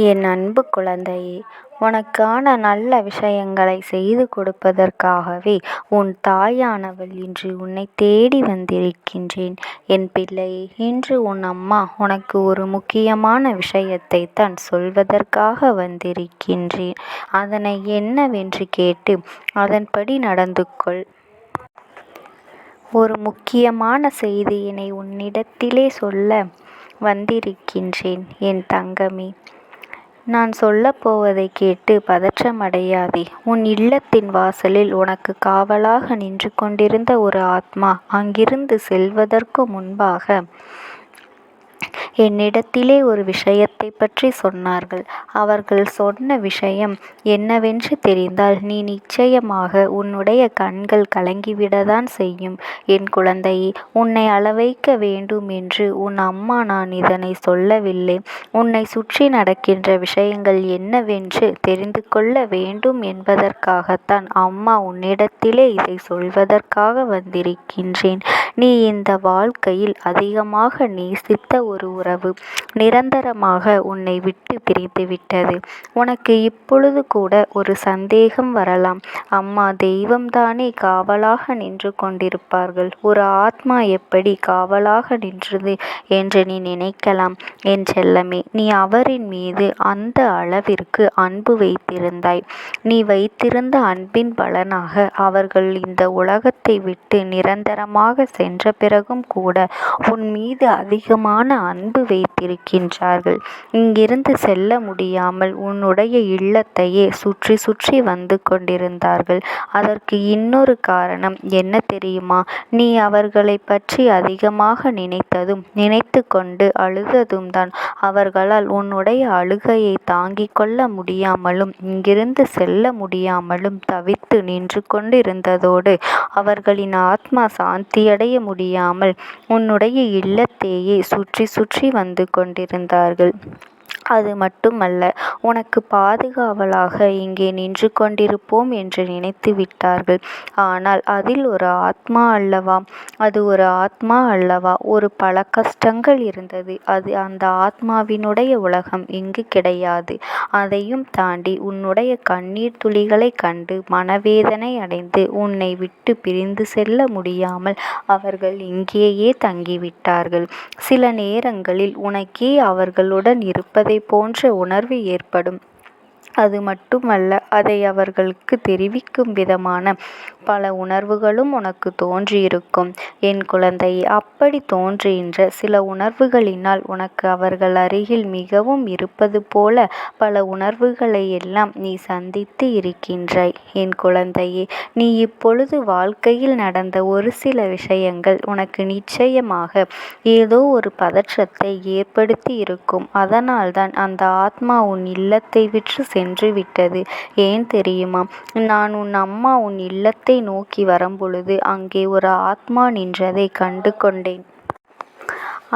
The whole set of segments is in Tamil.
என் அன்பு குழந்தையே, உனக்கான நல்ல விஷயங்களை செய்து கொடுப்பதற்காகவே உன் தாயானவள் இன்று உன்னை தேடி வந்திருக்கின்றேன். என் பிள்ளையே, இன்று உன் அம்மா உனக்கு ஒரு முக்கியமான விஷயத்தை தான் சொல்வதற்காக வந்திருக்கின்றேன். அதனை என்னவென்று கேட்டு அதன்படி நடந்து கொள். ஒரு முக்கியமான செய்தியினை உன்னிடத்திலே சொல்ல வந்திருக்கின்றேன் என் தங்கமே. நான் சொல்லப்போவதை கேட்டு பதற்றமடையாதே. உன் இல்லத்தின் வாசலில் உனக்கு காவலாக நின்று கொண்டிருந்த ஒரு ஆத்மா அங்கிருந்து செல்வதற்கு முன்பாக என்னிடத்திலே ஒரு விஷயத்தை பற்றி சொன்னார்கள். அவர்கள் சொன்ன விஷயம் என்னவென்று தெரிந்தால் நீ நிச்சயமாக உன்னுடைய கண்கள் கலங்கிவிடத்தான் செய்யும். என் குழந்தையே, உன்னை அளவைக்க வேண்டும் என்று உன் அம்மா நான் இதனை சொல்லவில்லை. உன்னை சுற்றி நடக்கின்ற விஷயங்கள் என்னவென்று தெரிந்து கொள்ள வேண்டும் என்பதற்காகத்தான் அம்மா உன்னிடத்திலே இதை சொல்வதற்காக வந்திருக்கின்றேன். நீ இந்த வாழ்க்கையில் அதிகமாக நேசித்த ஒரு உறவு நிரந்தரமாக உன்னை விட்டு பிரிந்துவிட்டது. உனக்கு இப்பொழுது கூட ஒரு சந்தேகம் வரலாம். அம்மா தெய்வம்தானே காவலாக நின்று கொண்டிருப்பார்கள், ஒரு ஆத்மா எப்படி காவலாக நின்றது என்று நீ நினைக்கலாம். என் செல்லமே, நீ அவரின் மீது அந்த அளவிற்கு அன்பு வைத்திருந்தாய். நீ வைத்திருந்த அன்பின் பலனாக அவர்கள் இந்த உலகத்தை விட்டு நிரந்தரமாக சென்ற பிறகும் கூட உன் மீது அதிகமான அன்பு வைத்திருக்கின்றார்கள். இங்கிருந்து செல்ல முடியாமல் உன்னுடைய இல்லத்தையே சுற்றி சுற்றி வந்து கொண்டிருந்தார்கள். அதற்கு இன்னொரு காரணம் என்ன தெரியுமா? நீ அவர்களை பற்றி அதிகமாக நினைத்ததும் நினைத்து கொண்டு அழுததும் தான். அவர்களால் உன்னுடைய அழுகையை தாங்கிக் கொள்ள முடியாமலும் இங்கிருந்து செல்ல முடியாமலும் தவித்து நின்று கொண்டிருந்ததோடு அவர்களின் ஆத்மா சாந்தியடைய முடியாமல் உன்னுடைய இல்லத்தையே சுற்றி சுற்றி வந்து கொண்டிருந்தார்கள். அது மட்டுமல்ல, உனக்கு பாதுகாவலாக இங்கே நின்று கொண்டிருப்போம் என்று நினைத்து விட்டார்கள். ஆனால் அதில் ஒரு ஆத்மா அல்லவா? அது ஒரு ஆத்மா அல்லவா? ஒரு பல கஷ்டங்கள் இருந்தது. அது அந்த ஆத்மாவினுடைய உலகம் இங்கு கிடையாது. அதையும் தாண்டி உன்னுடைய கண்ணீர் துளிகளை கண்டு மனவேதனை அடைந்து உன்னை விட்டு பிரிந்து செல்ல முடியாமல் அவர்கள் இங்கேயே தங்கிவிட்டார்கள். சில நேரங்களில் உனக்கே அவர்களுடன் இருப்பதை போன்ற உணர்வு ஏற்படும். அது மட்டுமல்ல, அதை அவர்களுக்கு தெரிவிக்கும் விதமான பல உணர்வுகளும் உனக்கு தோன்றியிருக்கும். என் குழந்தையே, அப்படி தோன்றுகின்ற சில உணர்வுகளினால் உனக்கு அவர்கள் அருகில் மிகவும் இருப்பது போல பல உணர்வுகளை எல்லாம் நீ சந்தித்து இருக்கின்றாய். என் குழந்தையே, நீ இப்பொழுது வாழ்க்கையில் நடந்த ஒரு சில விஷயங்கள் உனக்கு நிச்சயமாக ஏதோ ஒரு பதற்றத்தை ஏற்படுத்தி இருக்கும். அதனால்தான் அந்த ஆத்மா உன் இல்லத்தை விற்று சென்று விட்டது. ஏன் தெரியுமா? நான் உன் அம்மா உன் இல்லத்தை நோக்கி வரும்பொழுது அங்கே ஒரு ஆத்மா நின்றதை கண்டு கொண்டேன்.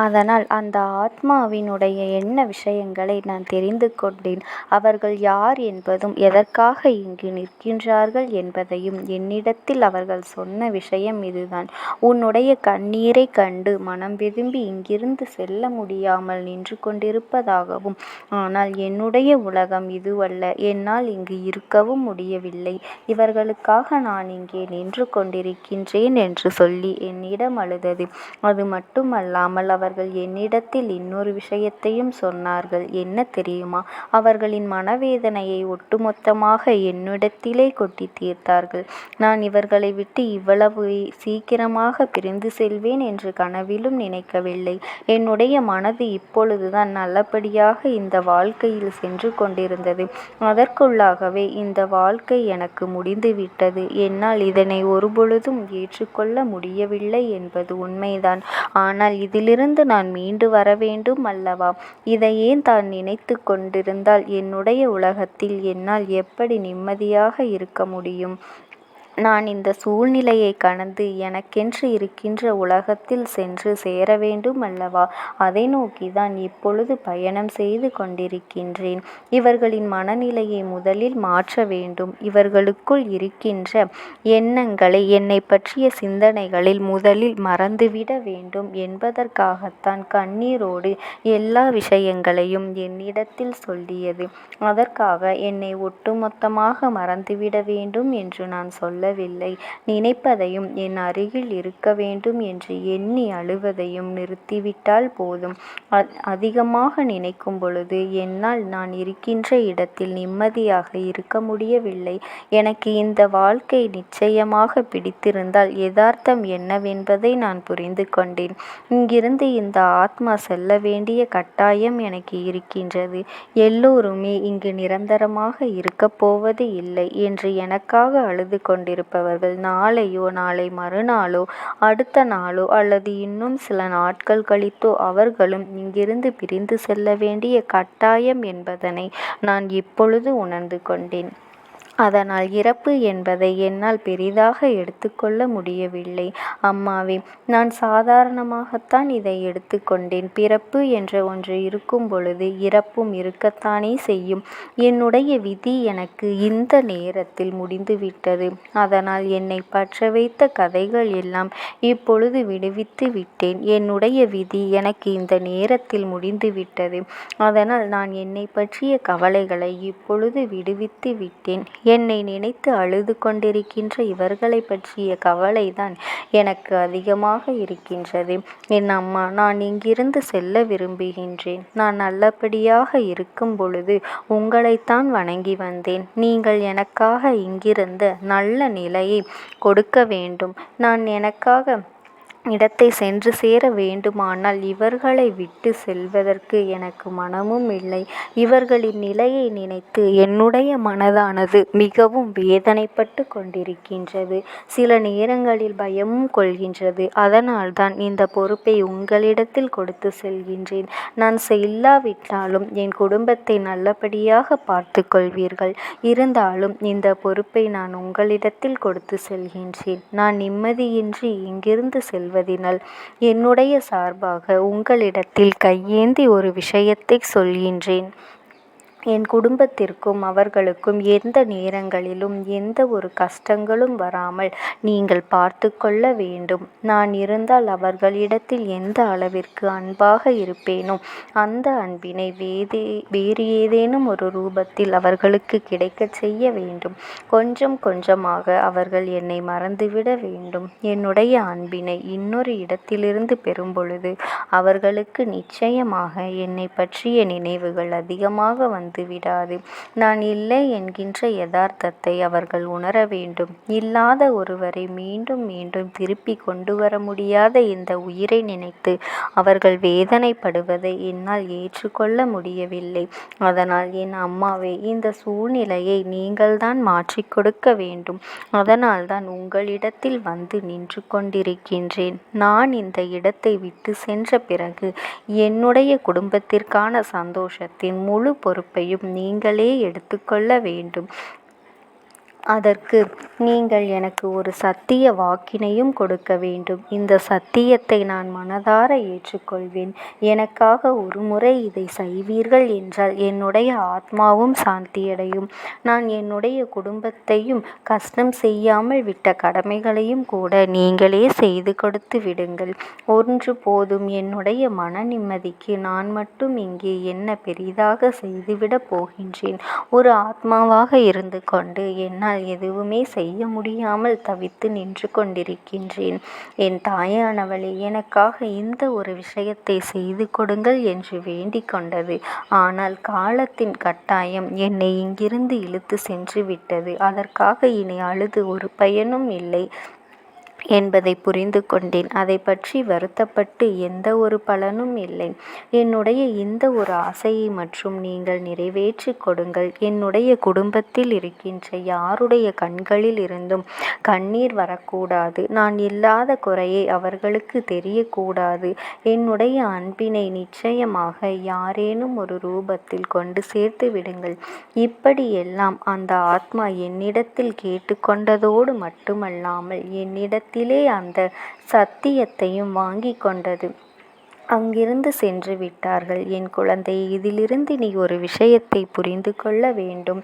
அதனால் அந்த ஆத்மாவினுடைய என்ன விஷயங்களை நான் தெரிந்து கொண்டேன். அவர்கள் யார் என்பதும் எதற்காக இங்கு நிற்கின்றார்கள் என்பதையும் என்னிடத்தில் அவர்கள் சொன்ன விஷயம் இதுதான். உன்னுடைய கண்ணீரை கண்டு மனம் விரும்பி இங்கிருந்து செல்ல முடியாமல் நின்று கொண்டிருப்பதாகவும், ஆனால் என்னுடைய உலகம் இதுவல்ல, என்னால் இங்கு இருக்கவும் முடியவில்லை, இவர்களுக்காக நான் இங்கே நின்று கொண்டிருக்கின்றேன் என்று சொல்லி என்னிடம் அழுதது. அது மட்டுமல்லாமல் அவர்கள் என்னிடத்தில் இன்னொரு விஷயத்தையும் சொன்னார்கள். என்ன தெரியுமா? அவர்களின் மனவேதனையை ஒட்டுமொத்தமாக என்னிடத்திலே கொட்டி தீர்த்தார்கள். நான் இவர்களை விட்டு இவ்வளவு சீக்கிரமாக பிரிந்து செல்வேன் என்று கனவிலும் நினைக்கவில்லை. என்னுடைய மனது இப்பொழுதுதான் நல்லபடியாக இந்த வாழ்க்கையில் சென்று கொண்டிருந்தது. அதற்குள்ளாகவே இந்த வாழ்க்கை எனக்கு முடிந்துவிட்டது. என்னால் இதனை ஒருபொழுதும் ஏற்றுக்கொள்ள முடியவில்லை என்பது உண்மைதான். ஆனால் இதிலிருந்து நான் மீண்டு வர வேண்டும் அல்லவா? இதை ஏன் தான் நினைத்து கொண்டிருந்தால் என்னுடைய உலகத்தில் என்னால் எப்படி நிம்மதியாக இருக்க முடியும்? நான் இந்த சூழ்நிலையை கடந்து எனக்கென்று இருக்கின்ற உலகத்தில் சென்று சேர வேண்டும் அல்லவா? அதை நோக்கிதான் இப்பொழுது பயணம் செய்து கொண்டிருக்கின்றேன். இவர்களின் மனநிலையை முதலில் மாற்ற வேண்டும். இவர்களுக்குள் இருக்கின்ற எண்ணங்களை, என்னை பற்றிய சிந்தனைகளில் முதலில் மறந்துவிட வேண்டும் என்பதற்காகத்தான் கண்ணீரோடு எல்லா விஷயங்களையும் என்னிடத்தில் சொல்லியது. அதற்காக என்னை ஒட்டுமொத்தமாக மறந்துவிட வேண்டும் என்று நான் சொல்லவில்லை. நினைப்பதையும் என் அருகில் இருக்க வேண்டும் என்று எண்ணி அழுவதையும் நிறுத்திவிட்டால் போதும். அதிகமாக நினைக்கும் பொழுது என்னால் நான் இருக்கின்ற இடத்தில் நிம்மதியாக இருக்க முடியவில்லை. எனக்கு இந்த வாழ்க்கை நிச்சயமாக பிடித்திருந்தால் யதார்த்தம் என்னவென்பதை நான் புரிந்து கொண்டேன். இங்கிருந்து இந்த ஆத்மா செல்ல வேண்டிய கட்டாயம் எனக்கு இருக்கின்றது. எல்லோருமே இங்கு நிரந்தரமாக இருக்கப் போவது இல்லை என்று எனக்காக அழுது கொண்டிருப்பவர்கள் நாளையோ, நாளை மறுநாளோ, அடுத்த நாளோ அல்லது இன்னும் சில நாட்கள் கழித்தோ அவர்களும் இங்கிருந்து பிரிந்து செல்ல வேண்டிய கட்டாயம் என்பதனை நான் இப்பொழுது உணர்ந்து கொண்டேன். அதனால் இறப்பு என்பதை என்னால் பெரிதாக எடுத்துக்கொள்ள முடியவில்லை. அம்மாவே, நான் சாதாரணமாகத்தான் இதை எடுத்துக்கொண்டேன். பிறப்பு என்ற ஒன்று இருக்கும் பொழுது இறப்பும் இருக்கத்தானே செய்யும். என்னுடைய விதி எனக்கு இந்த நேரத்தில் முடிந்துவிட்டது. அதனால் என்னை பற்ற வைத்த கதைகள் எல்லாம் இப்பொழுது விடுவித்து விட்டேன். என்னுடைய விதி எனக்கு இந்த நேரத்தில் முடிந்துவிட்டது. அதனால் நான் என்னை பற்றிய கவலைகளை இப்பொழுது விடுவித்து விட்டேன். என்னை நினைத்து அழுது கொண்டிருக்கின்ற இவர்களை பற்றிய கவலைதான் எனக்கு அதிகமாக இருக்கின்றது. என் அம்மா, நான் இங்கிருந்து செல்ல விரும்புகின்றேன். நான் நல்லபடியாக இருக்கும் பொழுது உங்களைத்தான் வணங்கி வந்தேன். நீங்கள் எனக்காக இங்கிருந்த நல்ல நிலையை கொடுக்க வேண்டும். நான் எனக்காக இடத்தை சென்று சேர வேண்டுமானால் இவர்களை விட்டு செல்வதற்கு எனக்கு மனமும் இல்லை. இவர்களின் நிலையை நினைத்து என்னுடைய மனதானது மிகவும் வேதனைப்பட்டு கொண்டிருக்கின்றது. சில நேரங்களில் பயமும் கொள்கின்றது. அதனால்தான் இந்த பொறுப்பை உங்களிடத்தில் கொடுத்து செல்கின்றேன். நான் இல்லாவிட்டாலும் என் குடும்பத்தை நல்லபடியாக பார்த்து கொள்வீர்கள். இருந்தாலும் இந்த பொறுப்பை நான் உங்களிடத்தில் கொடுத்து செல்கின்றேன். நான் நிம்மதியின்றி இங்கிருந்து செல்வதினால் என்னுடைய சார்பாக உங்களிடத்தில் கையேந்தி ஒரு விஷயத்தை சொல்கின்றேன். என் குடும்பத்திற்கும் அவர்களுக்கும் எந்த நேரங்களிலும் எந்த ஒரு கஷ்டங்களும் வராமல் நீங்கள் பார்த்து கொள்ள வேண்டும். நான் இருந்தால் அவர்களிடத்தில் எந்த அளவிற்கு அன்பாக இருப்பேனோ அந்த அன்பினை வேறு ஏதேனும் ஒரு ரூபத்தில் அவர்களுக்கு கிடைக்கச் செய்ய வேண்டும். கொஞ்சம் கொஞ்சமாக அவர்கள் என்னை மறந்துவிட வேண்டும். என்னுடைய அன்பினை இன்னொரு இடத்திலிருந்து பெறும் பொழுது அவர்களுக்கு நிச்சயமாக என்னை பற்றிய நினைவுகள் அதிகமாக விடாது. நான் இல்லை என்கின்ற யதார்த்தத்தை அவர்கள் உணர வேண்டும். இல்லாத ஒருவரை மீண்டும் மீண்டும் திருப்பி கொண்டு வர முடியாத இந்த உயிரை நினைத்து அவர்கள் வேதனைப்படுவதை என்னால் ஏற்றுக்கொள்ள முடியவில்லை. அதனால் என் அம்மாவே, இந்த சூழ்நிலையை நீங்கள்தான் மாற்றிக் கொடுக்க வேண்டும். அதனால்தான் உங்களிடத்தில் வந்து நின்று கொண்டிருக்கின்றேன். நான் இந்த இடத்தை விட்டு சென்ற பிறகு என்னுடைய குடும்பத்திற்கான சந்தோஷத்தின் முழு பொறுப்பையும் நீங்களே எடுத்துக்கொள்ள வேண்டும். அதற்கு நீங்கள் எனக்கு ஒரு சத்திய வாக்கினையும் கொடுக்க வேண்டும். இந்த சத்தியத்தை நான் மனதார ஏற்றுக்கொள்வேன். எனக்காக ஒரு முறை இதை செய்வீர்கள் என்றால் என்னுடைய ஆத்மாவும் சாந்தியடையும். நான் என்னுடைய குடும்பத்தையும் கஷ்டம் செய்யாமல் விட்ட கடமைகளையும் கூட நீங்களே செய்து கொடுத்து விடுங்கள். ஒன்று போதும். என்னுடைய மன நிம்மதிக்கு நான் மட்டும் இங்கே என்ன பெரிதாக செய்துவிடப் போகின்றேன்? ஒரு ஆத்மாவாக இருந்து கொண்டு என்னால் எதுவுமே செய்ய முடியாமல் தவித்து நின்று கொண்டிருக்கின்றேன். என் தாயானவளே, எனக்காக இந்த ஒரு விஷயத்தை செய்து கொடுங்கள் என்று வேண்டிக் கொண்டது. ஆனால் காலத்தின் கட்டாயம் என்னை இங்கிருந்து இழுத்து சென்று விட்டது. அதற்காக இனி அழுது ஒரு பயனும் இல்லை. என்பதை புரிந்து கொண்டேன். அதை பற்றி வருத்தப்பட்டு எந்த ஒரு பலனும் இல்லை. என்னுடைய இந்த ஒரு ஆசையை மற்றும் நீங்கள் நிறைவேற்றி கொடுங்கள். என்னுடைய குடும்பத்தில் இருக்கின்ற யாருடைய கண்களில் இருந்தும் கண்ணீர் வரக்கூடாது. நான் இல்லாத குறையை அவர்களுக்கு தெரியக்கூடாது. என்னுடைய அன்பினை நிச்சயமாக யாரேனும் ஒரு ரூபத்தில் கொண்டு சேர்த்து விடுங்கள். இப்படியெல்லாம் அந்த ஆத்மா என்னிடத்தில் கேட்டுக்கொண்டதோடு மட்டுமல்லாமல் என்னிடத்திலே அந்த சத்தியத்தையும் வாங்கி கொண்டது. அங்கிருந்து சென்று விட்டார்கள். என் குழந்தை, இதிலிருந்து நீ ஒரு விஷயத்தை புரிந்து கொள்ள வேண்டும்.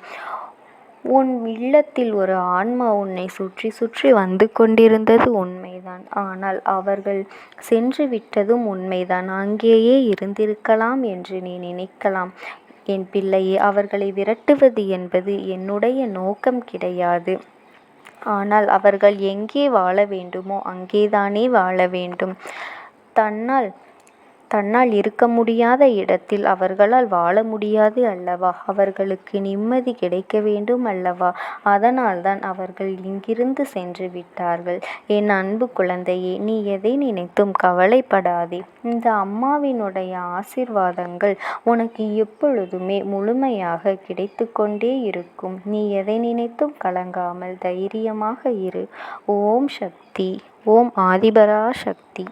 உன் இல்லத்தில் ஒரு ஆன்மா உன்னை சுற்றி சுற்றி வந்து கொண்டிருந்தது உண்மைதான். ஆனால் அவர்கள் சென்று விட்டதும் உண்மைதான். அங்கேயே இருந்திருக்கலாம் என்று நீ நினைக்கலாம். என் பிள்ளையே, அவர்களை விரட்டுவது என்பது என்னுடைய நோக்கம் கிடையாது. ஆனால் அவர்கள் எங்கே வாழ வேண்டுமோ அங்கேதானே வாழ வேண்டும். தன்னால் இருக்க முடியாத இடத்தில் அவர்களால் வாழ முடியாது அல்லவா? அவர்களுக்கு நிம்மதி கிடைக்க வேண்டும் அல்லவா? அதனால்தான் அவர்கள் இங்கிருந்து சென்று விட்டார்கள். என் அன்பு குழந்தையே, நீ எதை நினைத்தும் கவலைப்படாதே. இந்த அம்மாவினுடைய ஆசீர்வாதங்கள் உனக்கு எப்பொழுதுமே முழுமையாக கிடைத்து கொண்டே இருக்கும். நீ எதை நினைத்தும் கலங்காமல் தைரியமாக இரு. ஓம் சக்தி. ஓம் ஆதிபரா சக்தி.